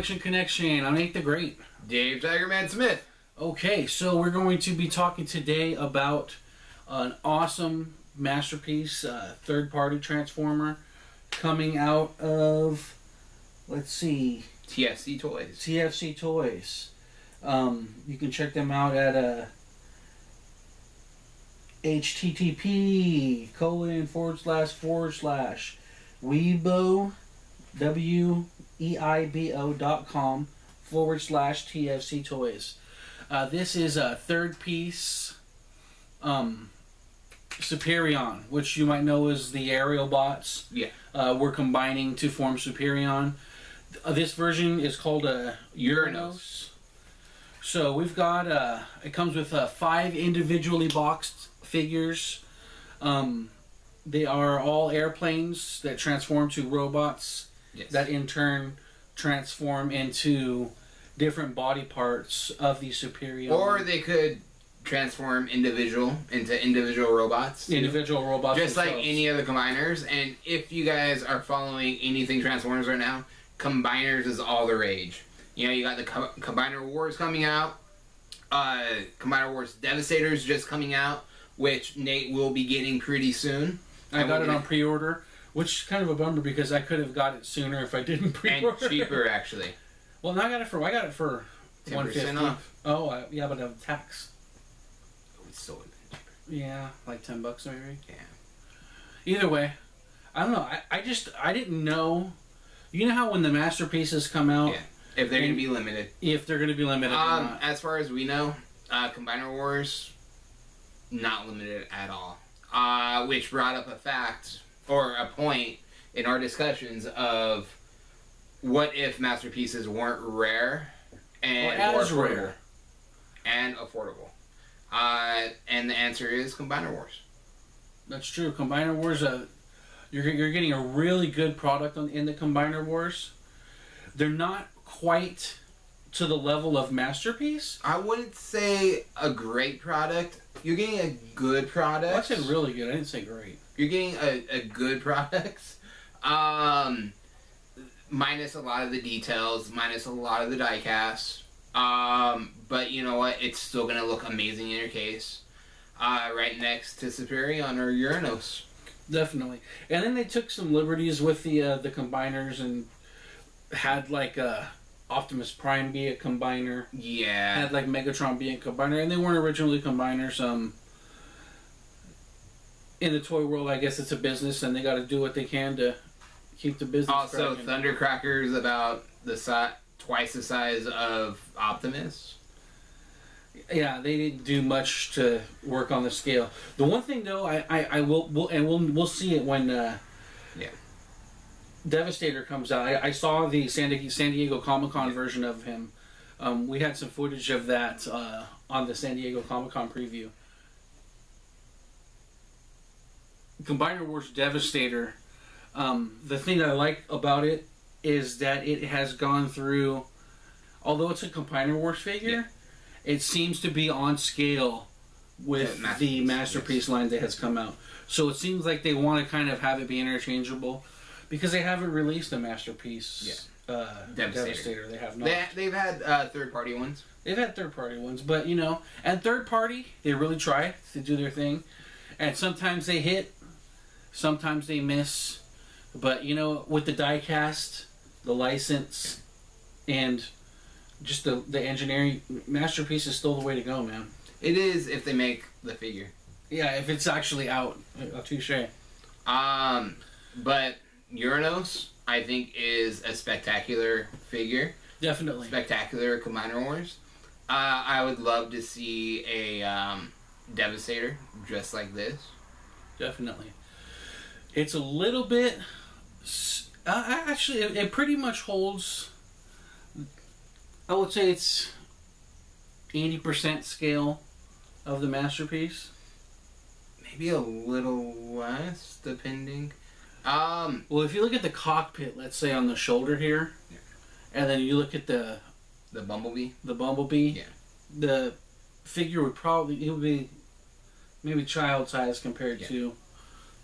Collection Connection. I'm Nate the Great. Dave Tigerman Smith. Okay, so we're going to be talking today about an awesome masterpiece, third-party Transformer coming out of, let's see, TFC Toys. TFC Toys. You can check them out at http://weibo, weibo.com/TFC Toys. This is a third piece Superion, which you might know as the Arielbots. Yeah. We're combining to form Superion. This version is called a Uranos. So we've got, it comes with 5 individually boxed figures. They are all airplanes that transform to robots. Yes. That in turn transform into different body parts of the Superion. Or they could transform into individual robots. Individual robots. Just themselves. like any other combiners. And if you guys are following anything Transformers right now, combiners is all the rage. You know, you got the Combiner Wars coming out. Combiner Wars Devastator's just coming out, which Nate will be getting pretty soon. I got it on pre-order, which is kind of a bummer because I could have got it sooner if I didn't pre-order. And cheaper, actually. Well, no, I got it for 10% off. Oh, yeah, but of tax. Oh, it's still cheaper. Yeah, like $10 maybe. Yeah. Either way, I don't know. I didn't know. You know how when the masterpieces come out, yeah, if they're going to be limited. If they're going to be limited. Or not. As far as we know, Combiner Wars not limited at all. Which brought up a fact or a point in our discussions of what if masterpieces weren't rare and as rare and affordable. And the answer is Combiner Wars. That's true. Combiner Wars, you're getting a really good product in the Combiner Wars. They're not quite to the level of Masterpiece. I wouldn't say a great product. You're getting a good product. Well, I said really good. I didn't say great. You're getting a good product. Minus a lot of the details, minus a lot of the die-cast. But you know what? It's still going to look amazing in your case. Right next to Superion or Uranos. Definitely. And then they took some liberties with the combiners and had like Optimus Prime be a combiner. Yeah. Had like Megatron be a combiner, and they weren't originally combiners. In the toy world, I guess it's a business, and they got to do what they can to keep the business. Also, cracking. Thundercracker's about twice the size of Optimus. Yeah, they didn't do much to work on the scale. The one thing though, we'll see it when Devastator comes out. I saw the San Diego Comic-Con version of him. We had some footage of that on the San Diego Comic-Con preview. Combiner Wars Devastator. The thing that I like about it is that it has gone through, although it's a Combiner Wars figure, it seems to be on scale with the Masterpiece line that has come out. So it seems like they want to kind of have it be interchangeable because they haven't released a Masterpiece Devastator. They have not. They've had third-party ones. They've had third-party ones, but you know, and third-party, they really try to do their thing. And sometimes they hit, sometimes they miss. But you know, with the die-cast, the license, and just the engineering, Masterpiece is still the way to go, man. It is if they make the figure. Yeah, if it's actually out. Touche. But Uranos, I think, is a spectacular figure. Definitely. Spectacular Combiner Wars. I would love to see a Devastator just like this. Definitely. It's a little bit... actually, it pretty much holds... I would say it's 80% scale of the Masterpiece. Maybe a little less, depending. Well, if you look at the cockpit, let's say on the shoulder here, and then you look at the Bumblebee. Yeah. The figure would be maybe child size compared to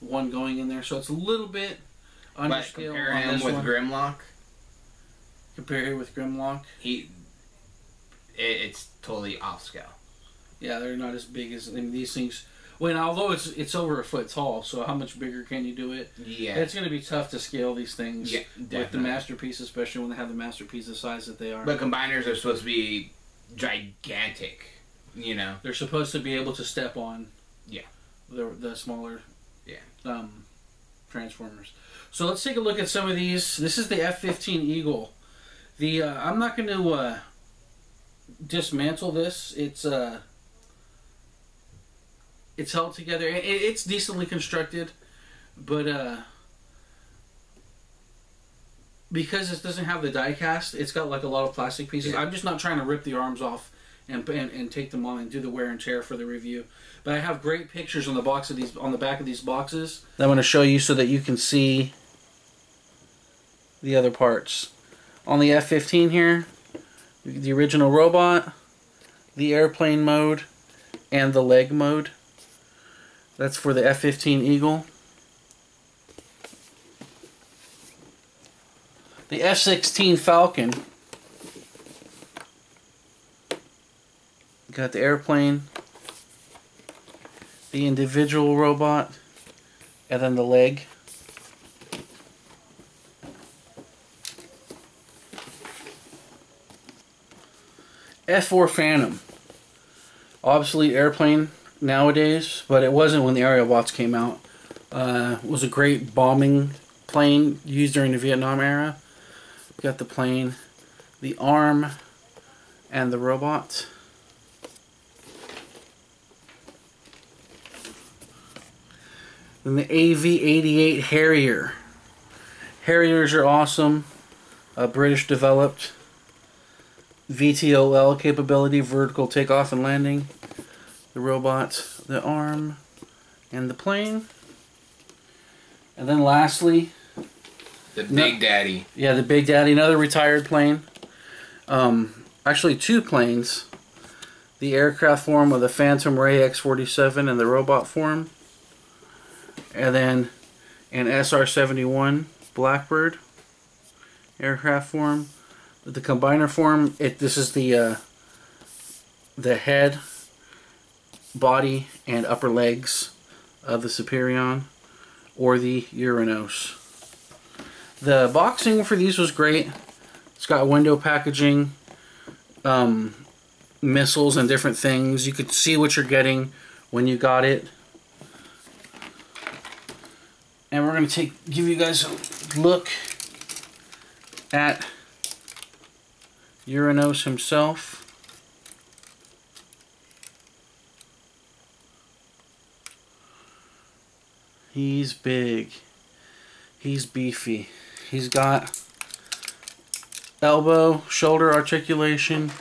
one going in there. So it's a little bit under scale. Compare him with Grimlock. Compare it with Grimlock. It's totally off scale. Yeah, they're not as big as these things. Well, although it's over a foot tall, so how much bigger can you do it? Yeah, it's going to be tough to scale these things. Yeah, definitely. With the masterpiece, especially when they have the masterpiece the size that they are. But combiners are supposed to be gigantic. You know, they're supposed to be able to step on. Yeah. The smaller. Yeah. Transformers. So let's take a look at some of these. This is the F-15 Eagle. I'm not going to dismantle this. It's held together. It's decently constructed, but because it doesn't have the die cast, it's got like a lot of plastic pieces. Yeah. I'm just not trying to rip the arms off and take them on and do the wear and tear for the review. But I have great pictures on the back of these boxes that I'm going to show you so that you can see the other parts. On the F-15 here, the original robot, the airplane mode, and the leg mode. That's for the F-15 Eagle. The F-16 Falcon. Got the airplane, the individual robot, and then the leg. F-4 Phantom. Obviously airplane nowadays, but it wasn't when the Arielbots came out. It was a great bombing plane used during the Vietnam era. Got the plane, the arm, and the robot. Then the AV-88 Harrier. Harriers are awesome. British developed. VTOL capability, vertical takeoff and landing. The robot, the arm, and the plane. And then lastly, the Big Daddy. Yeah, the Big Daddy, another retired plane. Actually, two planes. The aircraft form of the Phantom Ray X-47 and the robot form. And then an SR-71 Blackbird aircraft form. The combiner form, this is the head, body, and upper legs of the Superion or the Uranos. The boxing for these was great. It's got window packaging, missiles and different things. You could see what you're getting when you got it. And we're going to give you guys a look at Uranos himself. He's big. He's beefy. He's got elbow, shoulder articulation,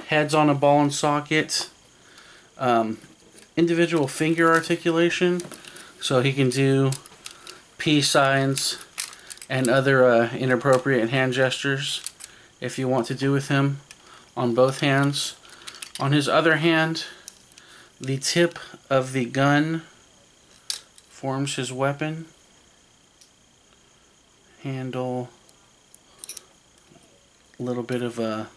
heads on a ball and socket, individual finger articulation, so he can do peace signs and other inappropriate hand gestures if you want to do with him on both hands. On his other hand, the tip of the gun forms his weapon. Handle, a little bit of a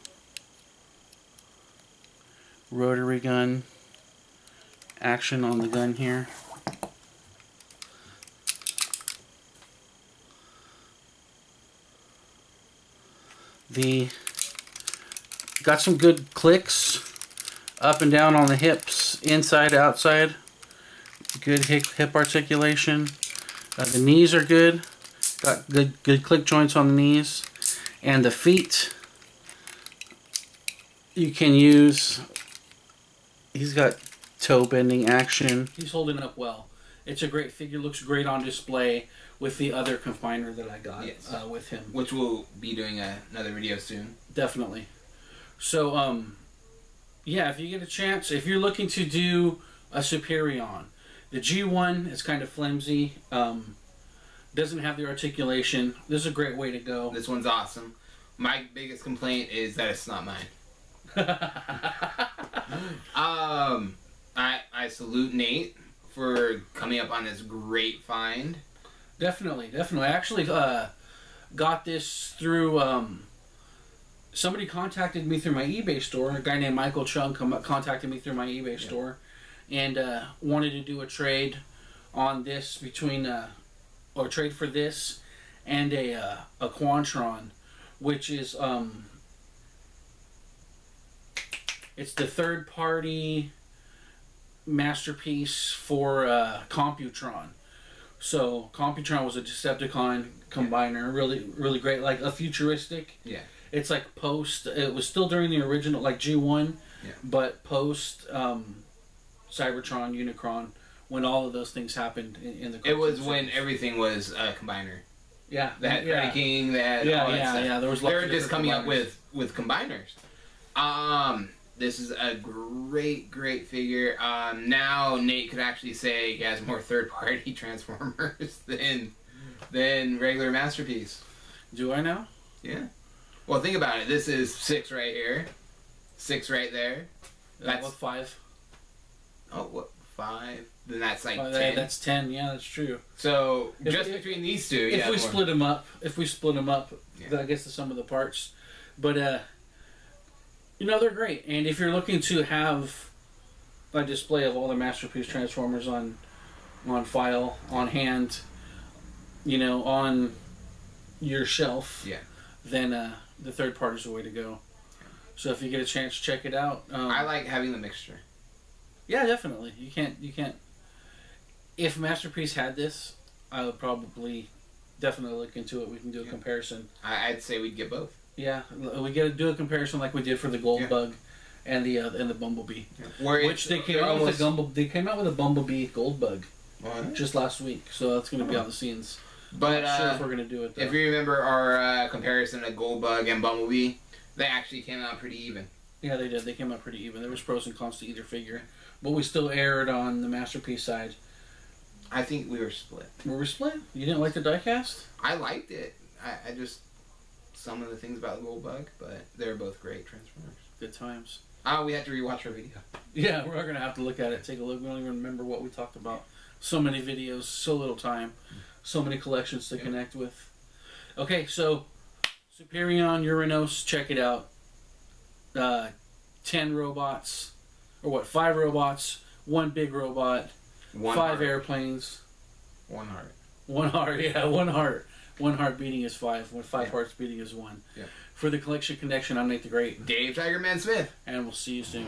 rotary gun action on the gun here. Got some good clicks up and down on the hips, inside, outside. Good hip articulation. The knees are good. Got good click joints on the knees. And the feet, you can use. He's got toe bending action. He's holding up well. It's a great figure. Looks great on display with the other confiner that I got. Yes. With him. Which we'll be doing another video soon. Definitely. So, yeah, if you get a chance, if you're looking to do a Superion, the G1 is kind of flimsy. Doesn't have the articulation. This is a great way to go. This one's awesome. My biggest complaint is that it's not mine. I salute Nate for coming up on this great find. Definitely. I actually got this through somebody contacted me through my eBay store. A guy named Michael Chung contacted me through my eBay store, and wanted to do a trade on this between, or trade for this and a Quantron, which is it's the third party masterpiece for Computron. So Computron was a Decepticon combiner, really great, like a futuristic. Yeah. It's like post. It was still during the original, like G1, but post Cybertron, Unicron, when all of those things happened in the. It was when everything was a combiner. Yeah. They had King. They had all that stuff. Yeah. There was. They were just coming up with combiners. This is a great figure. Now Nate could actually say he has more third-party Transformers than regular Masterpiece. Do I now? Yeah. Well, think about it. This is 6 right here, 6 right there. That's 5. Oh, what 5? Then that's like 10. That's 10. Yeah, that's true. So just between these two, if we split them up, I guess the sum of the parts. But you know, they're great. And if you're looking to have a display of all the Masterpiece Transformers on file, on hand, you know, on your shelf, then the third part is the way to go. So if you get a chance, check it out. I like having the mixture. Yeah, definitely. You can't. If Masterpiece had this, I would probably definitely look into it. We can do a comparison. I'd say we'd get both. Yeah, we got to do a comparison like we did for the Gold Bug and the Bumblebee. Which they came out with a Bumblebee Gold Bug just last week, so that's going to be on the scenes. But I'm not sure if we're going to do it, though. If you remember our comparison of Gold Bug and Bumblebee, they actually came out pretty even. Yeah, they did. They came out pretty even. There was pros and cons to either figure, but we still aired on the Masterpiece side. I think we were split. Were we split? You didn't like the diecast? I liked it. I just some of the things about the Gold Bug, but they're both great Transformers. Good times. We have to rewatch our video. Yeah, we're going to have to look at it, take a look. We don't even remember what we talked about. So many videos, so little time, so many collections to connect with. Okay, so Superion, Uranos, check it out. 10 robots, or what, 5 robots, 1 big robot, 5 airplanes. 1 heart. 1 heart, yeah, 1 heart. 1 heart beating is 5, 5 hearts beating is 1. Yeah. For the Collection Connection, I'm Nate the Great. Dave Tigerman Smith. And we'll see you soon.